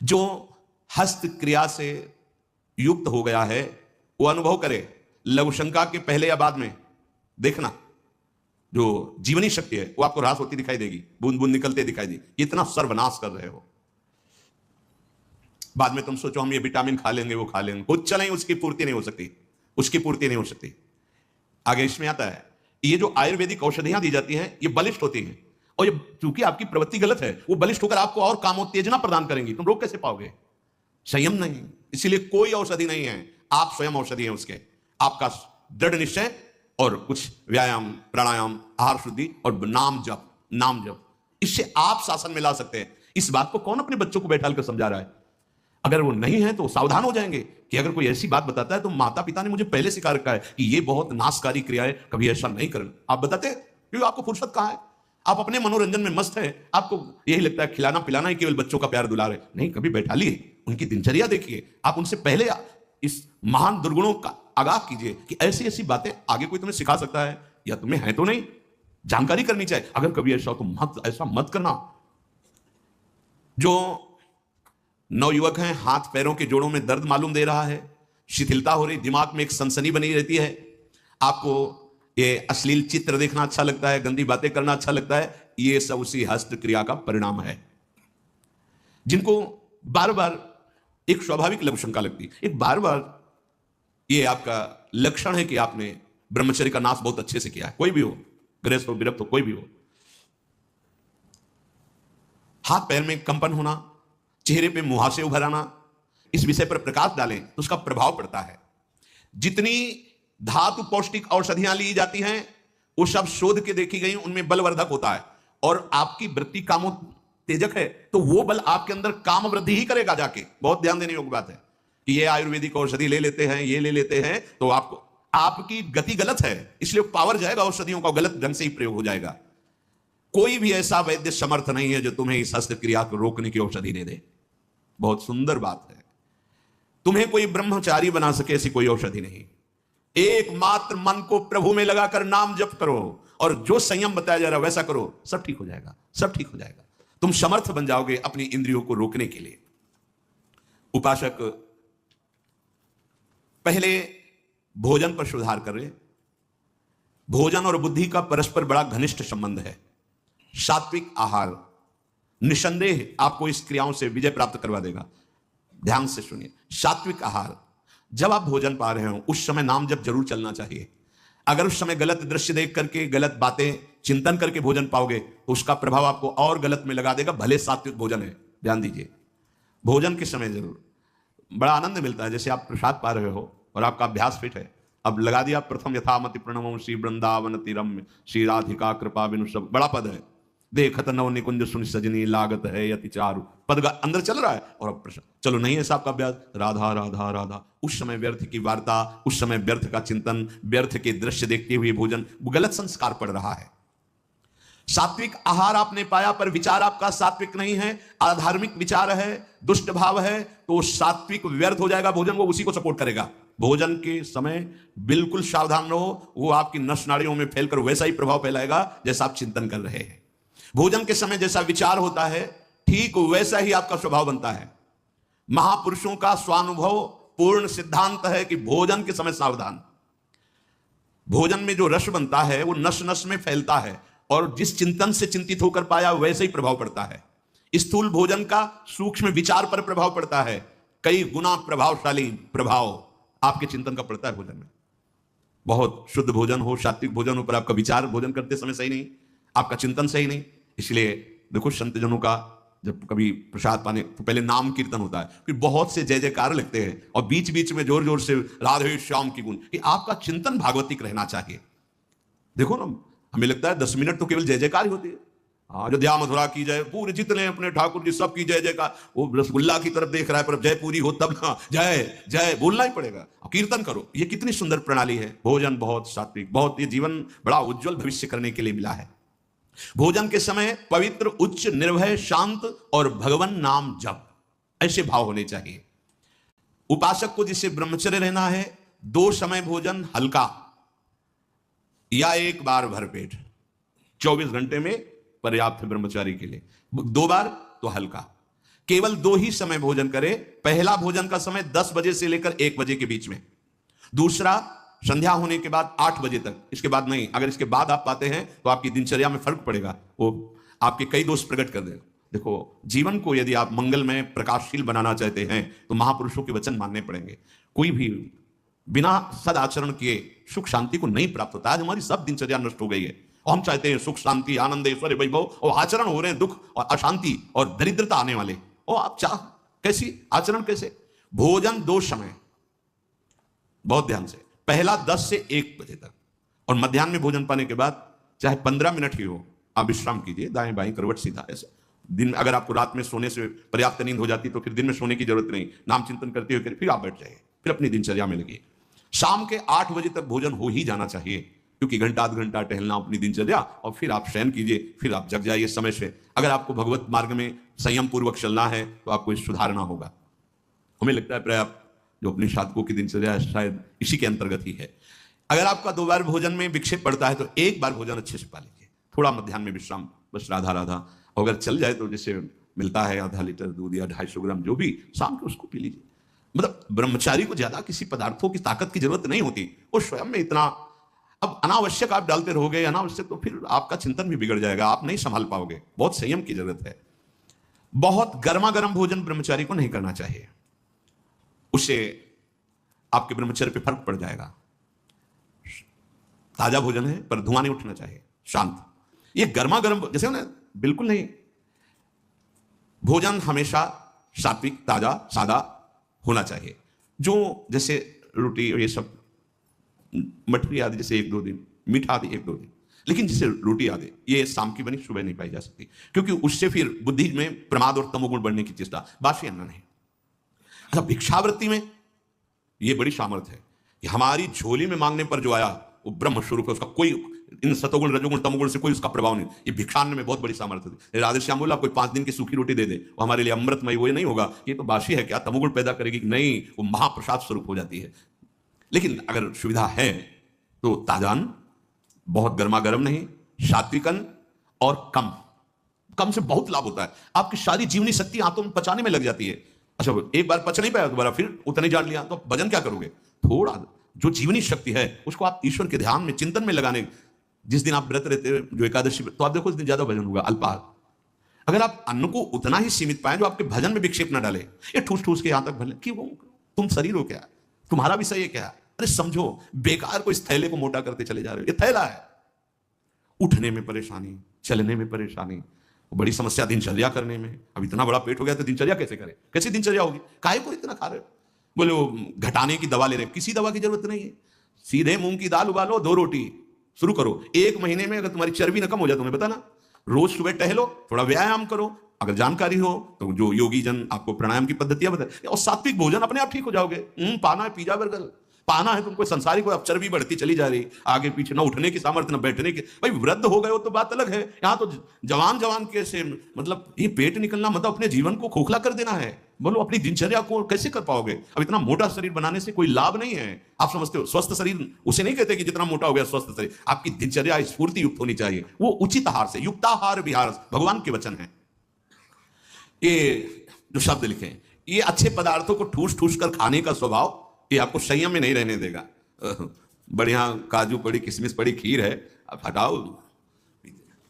जो हस्त क्रिया से युक्त हो गया है वो अनुभव करे लघु शंका के पहले या बाद में। देखना जो जीवनी शक्ति है वो आपको ह्रास होती दिखाई देगी, बूंद बूंद निकलते दिखाई देगी। इतना सर्वनाश कर रहे हो, बाद में तुम सोचो हम ये विटामिन खा लेंगे वो खा लेंगे, कुछ नहीं, उसकी पूर्ति नहीं हो सकती, उसकी पूर्ति नहीं हो सकती। आगे इसमें आता है ये जो आयुर्वेदिक औषधियां दी जाती हैं ये बलिष्ठ होती हैं, और ये चूंकि आपकी प्रवृत्ति गलत है वो बलिष्ठ होकर आपको और कामोत्तेजना प्रदान करेंगी, तुम रोक कैसे पाओगे? संयम नहीं। इसीलिए कोई औषधि नहीं है, आप स्वयं औषधि हैं उसके। आपका दृढ़ निश्चय और कुछ व्यायाम, प्राणायाम, आहार शुद्धि और नाम जप, नाम जप, इससे आप शासन में ला सकते हैं। इस बात को कौन अपने बच्चों को बैठाल कर समझा रहा है? अगर वो नहीं है तो सावधान हो जाएंगे कि अगर कोई ऐसी बात बताता है तो माता पिता ने मुझे पहले सिखा रखा है कि ये बहुत नाशकारी क्रिया है, कभी ऐसा नहीं करना। आप बताते हैं क्योंकि आपको फुर्सत कहां है, आप अपने मनोरंजन में मस्त है, आपको यही लगता है खिलाना पिलाना ही केवल बच्चों का प्यार दुलार है। नहीं, कभी बैठा लिए, उनकी दिनचर्या देखिए, आप उनसे पहले इस महान दुर्गुणों का आगाह कीजिए कि ऐसी ऐसी बातें आगे कोई तुम्हें सिखा सकता है या तुम्हें है तो नहीं, जानकारी करनी चाहिए। अगर कभी ऐसा हो तो मत, ऐसा मत करना। जो नवयुवक हैं, हाथ पैरों के जोड़ों में दर्द मालूम दे रहा है, शिथिलता हो रही, दिमाग में एक सनसनी बनी रहती है, आपको ये अश्लील चित्र देखना अच्छा लगता है, गंदी बातें करना अच्छा लगता है, ये सब उसी हस्त क्रिया का परिणाम है। जिनको बार बार एक स्वाभाविक लघुशंका लगती है, एक बार बार ये आपका लक्षण है कि आपने ब्रह्मचर्य का नाश बहुत अच्छे से किया है, कोई भी हो, गृहस्थ हो, विरक्त हो, कोई भी हो। हाथ पैर में कंपन होना, चेहरे पे मुहासे उभर आना, इस विषय पर प्रकाश डालें तो उसका प्रभाव पड़ता है। जितनी धातु पौष्टिक औषधियां ली जाती हैं वो सब शोध के देखी गई, उनमें बलवर्धक होता है, और आपकी वृत्ति कामोत्तेजक है तो वो बल आपके अंदर काम वृद्धि ही करेगा जाके। बहुत ध्यान देने योग्य बात है कि ये आयुर्वेदिक औषधि ले लेते हैं, ये ले लेते हैं तो आपको, आपकी गति गलत है, इसलिए पावर जाएगा औषधियों का, गलत ढंग से ही प्रयोग हो जाएगा। कोई भी ऐसा वैद्य समर्थ नहीं है जो तुम्हें इस हस्त क्रिया को रोकने की औषधि दे दे। बहुत सुंदर बात है, तुम्हें कोई ब्रह्मचारी बना सके ऐसी कोई औषधि नहीं। एकमात्र मन को प्रभु में लगाकर नाम जप करो और जो संयम बताया जा रहा है वैसा करो, सब ठीक हो जाएगा, सब ठीक हो जाएगा। तुम समर्थ बन जाओगे अपनी इंद्रियों को रोकने के लिए। उपासक पहले भोजन पर सुधार कर रहे। भोजन और बुद्धि का परस्पर बड़ा घनिष्ठ संबंध है। सात्विक आहार निसंदेह आपको इस क्रियाओं से विजय प्राप्त करवा देगा। ध्यान से सुनिए, सात्विक आहार, जब आप भोजन पा रहे हो उस समय नाम जप जरूर चलना चाहिए। अगर उस समय गलत दृश्य देख करके, गलत बातें चिंतन करके भोजन पाओगे तो उसका प्रभाव आपको और गलत में लगा देगा, भले सात्विक भोजन है। ध्यान दीजिए, भोजन के समय जरूर बड़ा आनंद मिलता है। जैसे आप प्रसाद पा रहे हो और आपका अभ्यास फिट है, अब लगा दिया प्रथम यथामति प्रणमो श्री वृंदावन तिरम्य श्री राधिका कृपा बिनु, सब बड़ा पद है, देखत नव निकुंज सुन सजनी लागत है यति चारु, पद अंदर चल रहा है और अब प्रश्न चलो नहीं है साहब का अभ्यास, राधा राधा राधा। उस समय व्यर्थ की वार्ता, उस समय व्यर्थ का चिंतन, व्यर्थ के दृश्य देखते हुए भोजन, गलत संस्कार पड़ रहा है। सात्विक आहार आपने पाया पर विचार आपका सात्विक नहीं है, अधार्मिक विचार है, दुष्ट भाव है, तो सात्विक व्यर्थ हो जाएगा भोजन, वो उसी को सपोर्ट करेगा। भोजन के समय बिल्कुल सावधान रहो, वो आपकी नस नाड़ियों में फैलकर वैसा ही प्रभाव फैलाएगा जैसा आप चिंतन कर रहे हैं। भोजन के समय जैसा विचार होता है ठीक वैसा ही आपका स्वभाव बनता है। महापुरुषों का स्वानुभव पूर्ण सिद्धांत है कि भोजन के समय सावधान। भोजन में जो रस बनता है वो नस नस में फैलता है और जिस चिंतन से चिंतित होकर पाया वैसे ही प्रभाव पड़ता है। स्थूल भोजन का सूक्ष्म विचार पर प्रभाव पड़ता है, कई गुना प्रभावशाली प्रभाव आपके चिंतन का पड़ता है भोजन में। बहुत शुद्ध भोजन हो, सात्विक भोजन हो, पर आपका विचार भोजन करते समय सही नहीं, आपका चिंतन सही नहीं। इसलिए देखो संतजनों का जब कभी प्रसाद पाने तो पहले नाम कीर्तन होता है, फिर बहुत से जय जयकार लगते हैं और बीच बीच में जोर जोर से राधे श्याम की गुण, कि आपका चिंतन भागवतिक रहना चाहिए। देखो ना, हमें लगता है 10 मिनट तो केवल जय जयकार ही होती है। अयोध्या मथुरा की जय, पूरे जितने अपने ठाकुर जी सब की जय जयकार। वो रसगुल्ला की तरफ देख रहा है पर जय पूरी हो तब ना जय जय बोलना ही पड़ेगा, कीर्तन करो। ये कितनी सुंदर प्रणाली है। भोजन बहुत सात्विक, बहुत, ये जीवन बड़ा उज्जवल भविष्य करने के लिए मिला है। भोजन के समय पवित्र, उच्च, निर्भय, शांत और भगवान नाम जप, ऐसे भाव होने चाहिए। उपासक को जिसे ब्रह्मचर्य रहना है, 2 समय भोजन हल्का या 1 बार भरपेट, 24 घंटे में पर्याप्त है ब्रह्मचारी के लिए। 2 बार तो हल्का। केवल 2 ही समय भोजन करें। पहला भोजन का समय 10 बजे से लेकर 1 बजे के बीच में, दूसरा संध्या होने के बाद 8 बजे तक, इसके बाद नहीं। अगर इसके बाद आप पाते हैं तो आपकी दिनचर्या में फर्क पड़ेगा, वो आपके कई दोष प्रकट कर देगा। देखो, जीवन को यदि आप मंगलमय प्रकाशशील बनाना चाहते हैं तो महापुरुषों के वचन मानने पड़ेंगे। कोई भी बिना सदाचरण किए सुख शांति को नहीं प्राप्त होता। आज हमारी सब दिनचर्या नष्ट हो गई है और हम चाहते हैं सुख शांति आनंद ऐश्वर्य वैभव, और आचरण हो रहे हैं दुख और अशांति और दरिद्रता आने वाले। और आप चाह कैसी आचरण, कैसे? भोजन 2 समय, बहुत ध्यान से। पहला 10 से 1 बजे तक, और मध्याह्न में भोजन पाने के बाद चाहे 15 मिनट ही हो, आप विश्राम कीजिए, दाएं बाएं करवट सीधा ऐसे। दिन अगर आपको रात में सोने से पर्याप्त नींद हो जाती तो फिर दिन में सोने की जरूरत नहीं, नाम चिंतन करते हुए फिर आप बैठ जाइए, फिर अपनी दिनचर्या में लगिए। शाम के 8 बजे तक भोजन हो ही जाना चाहिए, क्योंकि घंटा आध घंटा टहलना अपनी दिनचर्या, और फिर आप शयन कीजिए, फिर आप जग जाइए समय से। अगर आपको भगवत मार्ग में संयम पूर्वक चलना है तो आपको सुधारना होगा। हमें लगता है पर्याप्त जो अपने साधकों की दिनचर्या शायद इसी के अंतर्गत ही है। अगर आपका 2 बार भोजन में विक्षेप पड़ता है तो 1 बार भोजन अच्छे से पा लीजिए, थोड़ा मध्याह्न में विश्राम, बस राधा राधा। अगर चल जाए तो जैसे मिलता है आधा लीटर दूध या 250 ग्राम जो भी, शाम को उसको पी लीजिए। मतलब ब्रह्मचारी को ज्यादा किसी पदार्थों की ताकत की जरूरत नहीं होती, वो स्वयं में इतना। अब अनावश्यक आप डालते रहोगे अनावश्यक, तो फिर आपका चिंतन भी बिगड़ जाएगा, आप नहीं संभाल पाओगे। बहुत संयम की जरूरत है। बहुत गर्मा गर्म भोजन ब्रह्मचारी को नहीं करना चाहिए, उससे आपके ब्रह्मचर्य पे फर्क पड़ जाएगा। ताजा भोजन है पर धुआं नहीं उठना चाहिए, शांत। ये गर्मा गर्म जैसे ना, बिल्कुल नहीं। भोजन हमेशा सात्विक, ताजा, सादा होना चाहिए। जो जैसे रोटी और ये सब मठरी आदि जैसे 1-2 दिन, मीठा आदि 1-2 दिन, लेकिन जैसे रोटी आदि ये शाम की बनी सुबह नहीं पाई जा सकती, क्योंकि उससे फिर बुद्धि में प्रमाद और तमोगुण बढ़ने की चेष्टा। बासी अन्न नहीं। अच्छा, भिक्षावृत्ति में ये बड़ी सामर्थ्य है कि हमारी झोली में मांगने पर जो आया वो ब्रह्म स्वरूप है, उसका कोई इन सतोगुण रजोगुण तमोगुण से कोई उसका प्रभाव नहीं। ये भिक्षान्न में बहुत बड़ी सामर्थ्य है। राधेश्याम बोला कोई 5 दिन की सूखी रोटी दे दे, वो हमारे लिए अमृतमय, वो नहीं होगा, ये तो बासी है, क्या तमोगुण पैदा करेगी? नहीं, वो महाप्रसाद स्वरूप हो जाती है। लेकिन अगर सुविधा है तो ताजान, बहुत गर्मा गर्म नहीं, सात्विकन और कम कम से बहुत लाभ होता है। आपकी सारी जीवनी शक्ति आंतों में पचाने में लग जाती है। अच्छा, एक बार पच नहीं पाया, दोबारा फिर उतने जान लिया तो भजन क्या करोगे? थोड़ा जो जीवनी शक्ति है उसको आप ईश्वर के ध्यान में, चिंतन में लगाने। जिस दिन आप व्रत रहते हैं, जो एकादशी, तो आप देखो उस दिन ज्यादा भजन होगा, अल्पाहार। अगर आप अन्न को उतना ही सीमित पाए जो आपके भजन में विक्षेप ना डाले, ये ठूस ठूस के यहां तक भले क्यों? तुम शरीर हो क्या? तुम्हारा विषय क्या है? अरे समझो, बेकार को इस थैले को मोटा करते चले जा रहे हो। ये थैला है। उठने में परेशानी, चलने में परेशानी, बड़ी समस्या दिनचर्या करने में। अब इतना बड़ा पेट हो गया तो दिनचर्या कैसे करें? कैसी दिनचर्या होगी? काहे को इतना खा रहे हो? बोले वो घटाने की दवा ले रहे, किसी दवा की जरूरत नहीं है। सीधे मूंग की दाल उबालो, 2 रोटी शुरू करो। 1 महीने में अगर तुम्हारी चर्बी न कम हो जाए, तुम्हें बताना, रोज सुबह टहलो, थोड़ा व्यायाम करो। अगर जानकारी हो तो जो योगी जन आपको प्राणायाम की पद्धतियां बताए, और सात्विक भोजन, अपने आप ठीक हो जाओगे। पाना है पिज्जा बर्गर, पाना है तुमको संसारिक को, अब चर्बी बढ़ती चली जा रही, आगे पीछे ना उठने की सामर्थ्य, ना बैठने की। भाई वृद्ध हो गए हो तो बात अलग है, यहाँ तो जवान जवान कैसे, मतलब ये पेट निकलना मतलब अपने जीवन को खोखला कर देना है। बोलो अपनी दिनचर्या को कैसे कर पाओगे? अब इतना मोटा शरीर बनाने से कोई लाभ नहीं है। आप समझते हो स्वस्थ शरीर उसे नहीं कहते कि जितना मोटा हो गया स्वस्थ शरीर। आपकी दिनचर्या स्फूर्ति युक्त होनी चाहिए, वो उचित आहार से, युक्ताहार विहार, भगवान के वचन है। ये जो शब्द लिखे, ये अच्छे पदार्थों को ठूस ठूस कर खाने का स्वभाव, ये आपको संयम में नहीं रहने देगा। बढ़िया काजू पड़ी, किशमिश पड़ी, खीर है, आप हटाओ।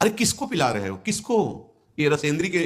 अरे किसको पिला रहे हो? किसको? ये रसेंद्री के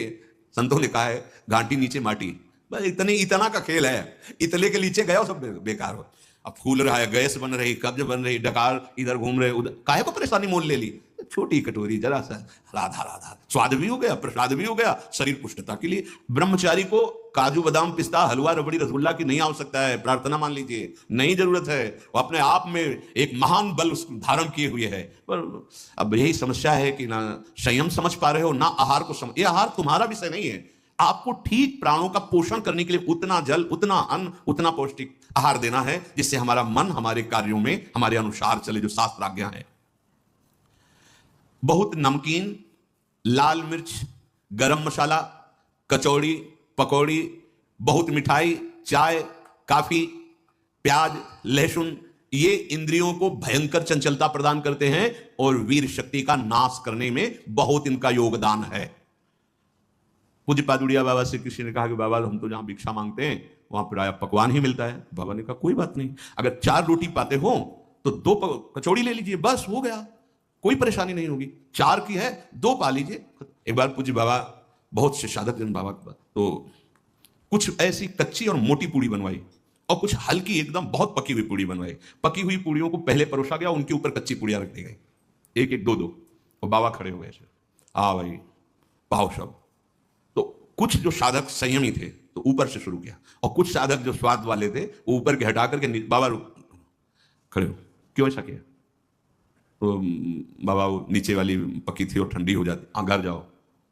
संतों ने कहा है, घाटी नीचे माटी। बस इतना का खेल है। इतने के नीचे गए हो सब बेकार हो। अब फूल रहा है, गैस बन रही, कब्ज बन रही, डकार इधर घूम रहे, उधर, काहे को परेशानी मोल ले ली? छोटी कटोरी जरा सा, राधा राधा, स्वाद भी हो गया, प्रसाद भी हो गया, शरीर पुष्टता के लिए। ब्रह्मचारी को काजू बादाम पिस्ता हलवा रबड़ी रसगुल्ला की नहीं आवश्यकता है, प्रार्थना मान लीजिए, नहीं जरूरत है। वो अपने आप में एक महान बल धारण किए हुए है। पर अब यही समस्या है कि ना संयम समझ पा रहे हो, ना आहार को समझ। ये आहार तुम्हारा विषय नहीं है। आपको ठीक प्राणों का पोषण करने के लिए उतना जल, उतना अन्न, उतना पौष्टिक आहार देना है जिससे हमारा मन हमारे कार्यों में हमारे अनुसार चले, जो शास्त्राज्ञा है। बहुत नमकीन, लाल मिर्च, गरम मसाला, कचौड़ी, पकौड़ी, बहुत मिठाई, चाय, काफी, प्याज, लहसुन, ये इंद्रियों को भयंकर चंचलता प्रदान करते हैं और वीर शक्ति का नाश करने में बहुत इनका योगदान है। पूज्य पादुड़िया बाबा से किसी ने कहा कि बाबा हम तो जहां भिक्षा मांगते हैं वहां प्राय पकवान ही मिलता है। बाबा ने कहा कोई बात नहीं, अगर 4 रोटी पाते हो तो 2 कचौड़ी ले लीजिए, बस हो गया, कोई परेशानी नहीं होगी। 4 की है 2 पा लीजिए। एक बार पूज्य बाबा बहुत से साधक जन बाबा के पास, तो कुछ ऐसी कच्ची और मोटी पूड़ी बनवाई और कुछ हल्की एकदम बहुत पकी हुई पूड़ी बनवाई। पकी हुई पूड़ियों को पहले परोसा गया, उनके ऊपर कच्ची पूड़ियां रख दी गई, एक एक 2-2, और बाबा खड़े हो गए ऐसे, हाँ भाई पाओ सब। तो कुछ जो साधक संयमी थे तो ऊपर से शुरू किया, और कुछ साधक जो स्वाद वाले थे वो ऊपर के हटा करके बाबा खड़े हो, क्यों ऐसा किया? तो बाबा वो नीचे वाली पकी थी और ठंडी हो जाती, हाँ घर जाओ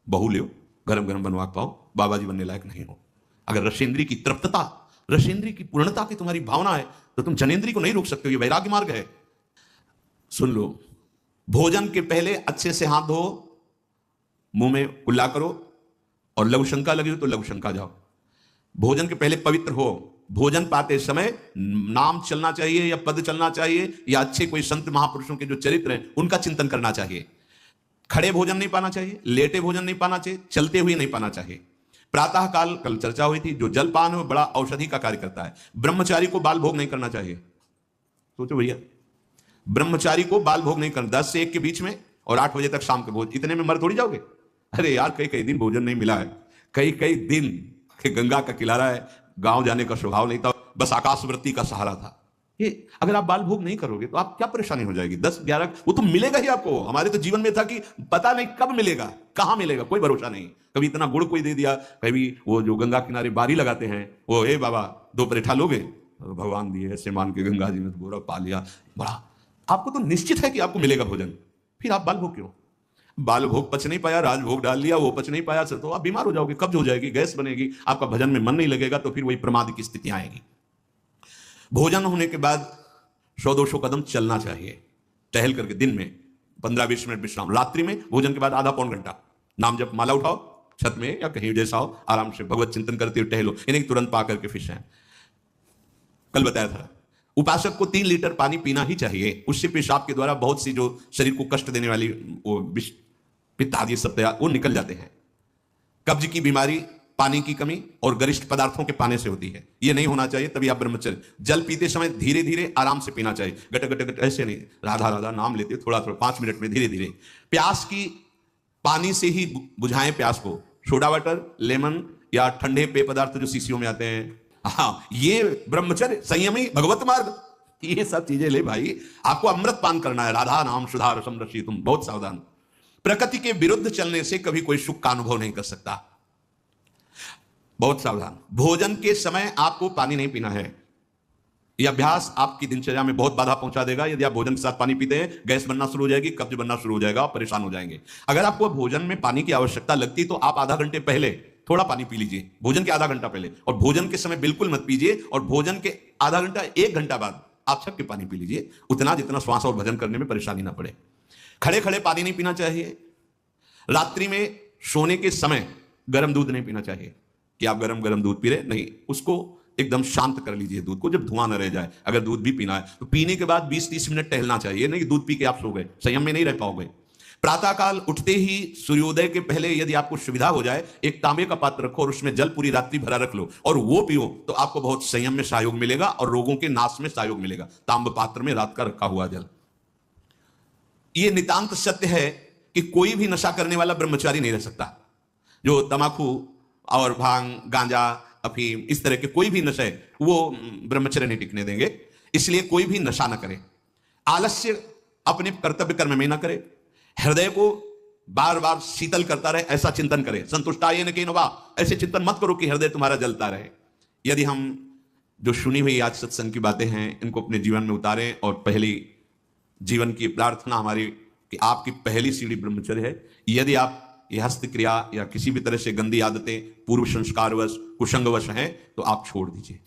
बहू ले गरम गरम बनवा के पाओ, बाबा जी बनने लायक नहीं हो। अगर रसेंद्री की तृप्तता, रसेंद्री की पूर्णता की तुम्हारी भावना है तो तुम जनेंद्री को नहीं रोक सकते हो, ये वैराग्य मार्ग है। सुन लो, भोजन के पहले अच्छे से हाथ धो, मुंह में कुल्ला करो, और लघु शंका लगी हो तो लघु शंका जाओ। भोजन के पहले पवित्र हो। भोजन पाते समय नाम चलना चाहिए या पद चलना चाहिए या अच्छे कोई संत महापुरुषों के जो चरित्र हैं उनका चिंतन करना चाहिए। खड़े भोजन नहीं पाना चाहिए, लेटे भोजन नहीं पाना चाहिए, चलते हुए नहीं पाना चाहिए। प्रातः काल कल चर्चा हुई थी, जो जलपान है वो बड़ा औषधि का कार्य करता है। ब्रह्मचारी को बाल भोग नहीं करना चाहिए। सोचो भैया, ब्रह्मचारी को बाल भोग नहीं करना, 10 से 1 के बीच में और 8 बजे तक शाम के भोज, इतने में मर थोड़ी जाओगे। अरे यार कई कई दिन भोजन नहीं मिला है, कई कई दिन के गंगा का किनारा है, गांव जाने का स्वभाव नहीं था, बस आकाशवृत्ति का सहारा था। ये अगर आप बाल भोग नहीं करोगे तो आप क्या परेशानी हो जाएगी? 10-11 वो तो मिलेगा ही आपको। हमारे तो जीवन में था कि पता नहीं कब मिलेगा, कहां मिलेगा, कोई भरोसा नहीं। कभी इतना गुड़ कोई दे दिया, कभी वो जो गंगा किनारे बारी लगाते हैं वो, हे बाबा 2 परेठा लोगे, भगवान दिए ऐसे मान के गंगा जी में गोरा पा लिया, बड़ा आपको तो निश्चित है कि आपको मिलेगा भोजन, फिर आप बाल भोग क्यों? बाल भोग पच नहीं पाया, राजभोग डाल लिया, वो पच नहीं पाया, तो आप बीमार हो जाओगे, कब्ज हो जाएगी, गैस बनेगी, आपका भजन में मन नहीं लगेगा, तो फिर वही प्रमाद की स्थितियां आएगी। भोजन होने के बाद 100-200 कदम चलना चाहिए, टहल करके दिन में 15-20 मिनट विश्राम। रात्रि में भोजन के बाद आधा पौन घंटा नाम जप, माला उठाओ, छत में या कहीं जैसा हो, आराम से भगवत चिंतन करते हुए टहलो, इन्हें तुरंत पा करके फिश है। कल बताया था उपासक को 3 लीटर पानी पीना ही चाहिए, उससे पेशाब के द्वारा बहुत सी जो शरीर को कष्ट देने वाली वो पित्त आदि सब वो निकल जाते हैं। कब्ज की बीमारी पानी की कमी और गरिष्ठ पदार्थों के पाने से होती है, ये नहीं होना चाहिए। तभी आप ब्रह्मचर्य, जल पीते समय धीरे धीरे आराम से पीना चाहिए, गट गट गट ऐसे नहीं, राधा राधा नाम लेते थोड़ा थोड़ा 5 मिनट में धीरे धीरे। प्यास की पानी से ही बुझाएं प्यास को, सोडा वाटर, लेमन या ठंडे पेय पदार्थ जो शीशियों में आते हैं, हाँ ये ब्रह्मचर्य, संयमी, भगवत मार्ग, ये सब चीजें ले भाई। आपको अमृत पान करना है, राधा नाम सुधार समरसी, तुम बहुत सावधान। प्रकृति के विरुद्ध चलने से कभी कोई सुख का अनुभव नहीं कर सकता, बहुत सावधान। भोजन के समय आपको पानी नहीं पीना है, यह अभ्यास आपकी दिनचर्या में बहुत बाधा पहुंचा देगा। यदि आप भोजन के साथ पानी पीते हैं, गैस बनना शुरू हो जाएगी, कब्ज बनना शुरू हो जाएगा, आप परेशान हो जाएंगे। अगर आपको भोजन में पानी की आवश्यकता लगती तो आप आधा घंटे पहले थोड़ा पानी पी लीजिए, भोजन के आधा घंटा पहले, और भोजन के समय बिल्कुल मत पीजिए, और भोजन के आधा घंटा 1 घंटा बाद आप छक के पानी पी लीजिए, उतना जितना श्वास और भजन करने में परेशानी ना पड़े। खड़े खड़े पानी नहीं पीना चाहिए। रात्रि में सोने के समय गर्म दूध नहीं पीना चाहिए कि आप गरम गरम दूध पी रहे, नहीं, उसको एकदम शांत कर लीजिए दूध को, जब धुआं न रह जाए। अगर दूध भी पीना है तो पीने के बाद 20-30 मिनट टहलना चाहिए, नहीं दूध पी के आप सो गए, संयम में नहीं रह पाओगे। प्रातःकाल उठते ही सूर्योदय के पहले यदि आपको सुविधा हो जाए, एक तांबे का पात्र रखो और उसमें जल पूरी रात्रि भरा रख लो और वो पियो, तो आपको बहुत संयम में सहयोग मिलेगा और रोगों के नाश में सहयोग मिलेगा। तांब पात्र में रात का रखा हुआ जल। यह नितांत सत्य है कि कोई भी नशा करने वाला ब्रह्मचारी नहीं रह सकता। जो तंबाकू और भांग, गांजा, अफीम, इस तरह के कोई भी नशे, वो ब्रह्मचर्य नहीं टिकने देंगे। इसलिए कोई भी नशा ना करे, आलस्य अपने कर्तव्य कर्म में ना करे, हृदय को बार बार शीतल करता रहे, ऐसा चिंतन करे। संतुष्टाय न केन वा, ऐसे चिंतन मत करो कि हृदय तुम्हारा जलता रहे। यदि हम जो सुनी हुई आज सत्संग की बातें हैं इनको अपने जीवन में उतारें, और पहली जीवन की प्रार्थना हमारी कि आपकी पहली सीढ़ी ब्रह्मचर्य है। यदि आप ये हस्त क्रिया या किसी भी तरह से गंदी आदतें पूर्व संस्कारवश, कुसंगवश हैं, तो आप छोड़ दीजिए,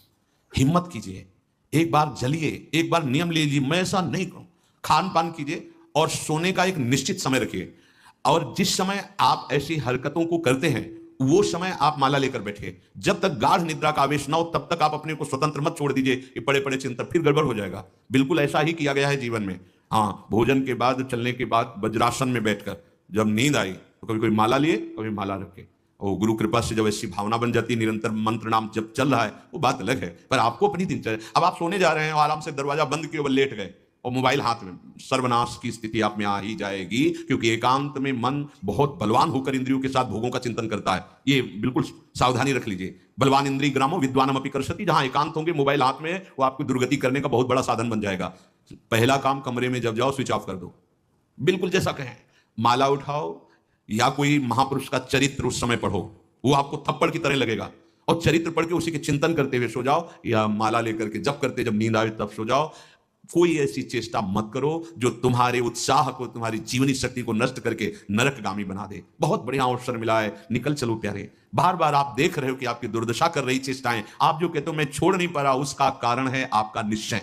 हिम्मत कीजिए, एक बार जलिए, एक बार नियम लीजिए, मैं ऐसा नहीं करूं। खान पान कीजिए और सोने का एक निश्चित समय रखिए, और जिस समय आप ऐसी हरकतों को करते हैं वो समय आप माला लेकर बैठिए। जब तक गाढ़ निद्रा का आवेश ना हो तब तक आप अपने को स्वतंत्र मत छोड़ दीजिए कि पड़े पड़े चिंतन, फिर गड़बड़ हो जाएगा। बिल्कुल ऐसा ही किया गया है जीवन में। हाँ, भोजन के बाद, चलने के बाद वज्रासन में बैठकर जब नींद आई तो कभी कोई माला लिए, कभी माला रखे, और गुरु कृपा से जब ऐसी भावना बन जाती है, निरंतर मंत्र नाम जब चल रहा है, वो बात अलग है। पर आपको अपनी दिनचर्या, अब आप सोने जा रहे हैं, आराम से दरवाजा बंद किए, लेट गए और मोबाइल हाथ में, सर्वनाश की स्थिति आप में आ ही जाएगी। क्योंकि एकांत में मन बहुत बलवान होकर इंद्रियों के साथ भोगों का चिंतन करता है। ये बिल्कुल सावधानी रख लीजिए। बलवान इंद्रिय ग्रामो विद्वानम अपि कर्षति, जहां एकांत होंगे मोबाइल हाथ में, वो आपकी दुर्गति करने का बहुत बड़ा साधन बन जाएगा। पहला काम, कमरे में जब जाओ स्विच ऑफ कर दो, बिल्कुल जैसा कहें। माला उठाओ या कोई महापुरुष का चरित्र उस समय पढ़ो, वो आपको थप्पड़ की तरह लगेगा, और चरित्र पढ़ के उसी के चिंतन करते हुए सो जाओ, या माला लेकर के जब करते जब नींद आए तब सो जाओ। कोई ऐसी चेष्टा मत करो जो तुम्हारे उत्साह को, तुम्हारी जीवनी शक्ति को नष्ट करके नरकगामी बना दे। बहुत बढ़िया अवसर मिला है, निकल चलो प्यारे। बार बार आप देख रहे हो कि आपकी दुर्दशा कर रही चेष्टाएं, आप जो कहते हो मैं छोड़ नहीं पा रहा, उसका कारण है आपका निश्चय।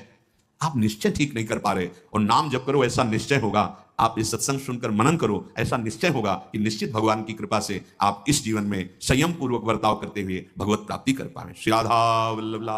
आप निश्चय ठीक नहीं कर पा रहे, और नाम जब करो ऐसा निश्चय होगा, आप इस सत्संग सुनकर मनन करो, ऐसा निश्चय होगा कि निश्चित भगवान की कृपा से आप इस जीवन में संयम पूर्वक बर्ताव करते हुए भगवत प्राप्ति कर पाए। श्री राधा वल्लभ।